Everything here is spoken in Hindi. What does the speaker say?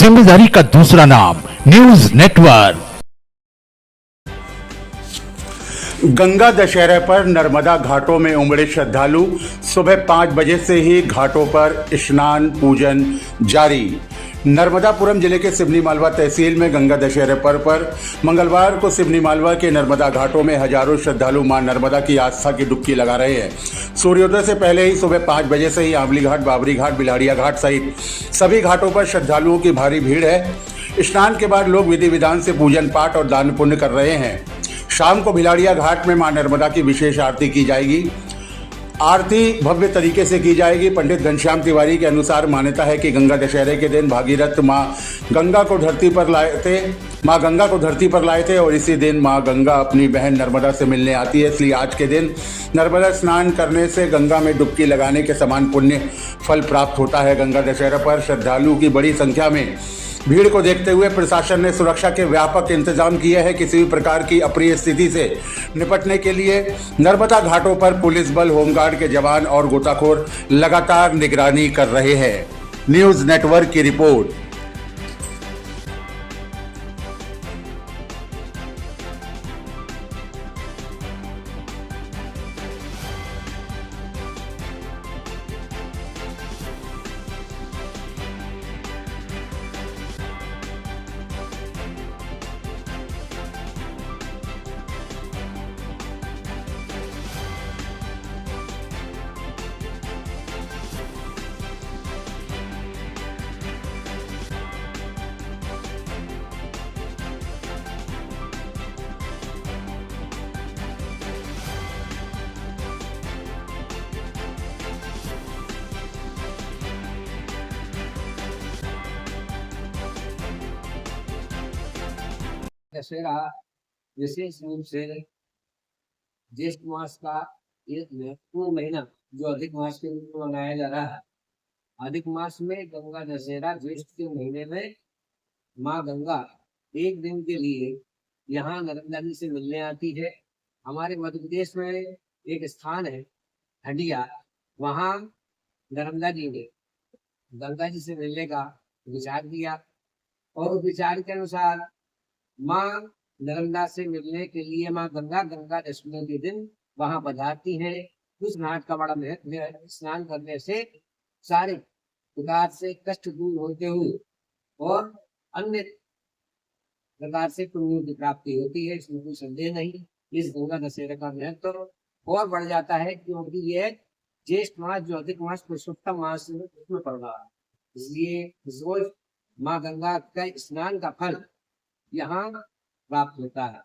जिम्मेदारी का दूसरा नाम न्यूज नेटवर्क। गंगा दशहरे पर नर्मदा घाटों में उमड़े श्रद्धालु। सुबह 5 बजे से ही घाटों पर स्नान पूजन जारी। नर्मदापुरम जिले के सिवनी मालवा तहसील में गंगा दशहरे पर्व पर मंगलवार को सिवनी मालवा के नर्मदा घाटों में हजारों श्रद्धालु मां नर्मदा की आस्था की डुबकी लगा रहे हैं। सूर्योदय से पहले ही सुबह 5 बजे से ही आंवली घाट, बाबरी घाट, बिलाड़िया घाट सहित सभी घाटों पर श्रद्धालुओं की भारी भीड़ है। स्नान के बाद लोग विधि विधान से पूजन पाठ और दान पुण्य कर रहे हैं। शाम को भिलाड़िया घाट में मां नर्मदा की विशेष आरती की जाएगी। आरती भव्य तरीके से की जाएगी। पंडित घनश्याम तिवारी के अनुसार मान्यता है कि गंगा दशहरे के दिन भागीरथ मां गंगा को धरती पर लाए थे और इसी दिन मां गंगा अपनी बहन नर्मदा से मिलने आती है। इसलिए आज के दिन नर्मदा स्नान करने से गंगा में डुबकी लगाने के समान पुण्य फल प्राप्त होता है। गंगा दशहरा पर श्रद्धालुओं की बड़ी संख्या में भीड़ को देखते हुए प्रशासन ने सुरक्षा के व्यापक इंतजाम किए हैं। किसी भी प्रकार की अप्रिय स्थिति से निपटने के लिए नर्मदा घाटों पर पुलिस बल, होमगार्ड के जवान और गोताखोर लगातार निगरानी कर रहे हैं। न्यूज नेटवर्क की रिपोर्ट। दशहरा विशेष रूप से ज्येष्ठ मास का एक महत्वपूर्ण महीना जो अधिक मास के रूप में मनाया जा रहा है। अधिक मास में गंगा दशहरा ज्येष्ठ के महीने में माँ गंगा एक दिन के लिए यहाँ नर्मदा जी से मिलने आती है। हमारे मध्य प्रदेश में एक स्थान है हंडिया, वहाँ नर्मदा जी ने गंगा जी से मिलने का विचार किया और उस विचार के अनुसार माँ नर्मदा से मिलने के लिए माँ गंगा दशमी के दिन वहां पधारती है। उस घाट का बड़ा महत्व है। स्नान करने से सारे प्रकार से कष्ट दूर होते हुए और अन्य प्रकार से पुण्य की प्राप्ति होती है, इसमें कोई संदेह नहीं। इस गंगा दशहरे का महत्व और बढ़ जाता है क्योंकि यह ज्येष्ठ मास जो अधिक मास पुरुषोत्तम मास उसमें पड़ रहा है। इसलिए रोज माँ गंगा का स्नान का फल यहाँ प्राप्त होता है।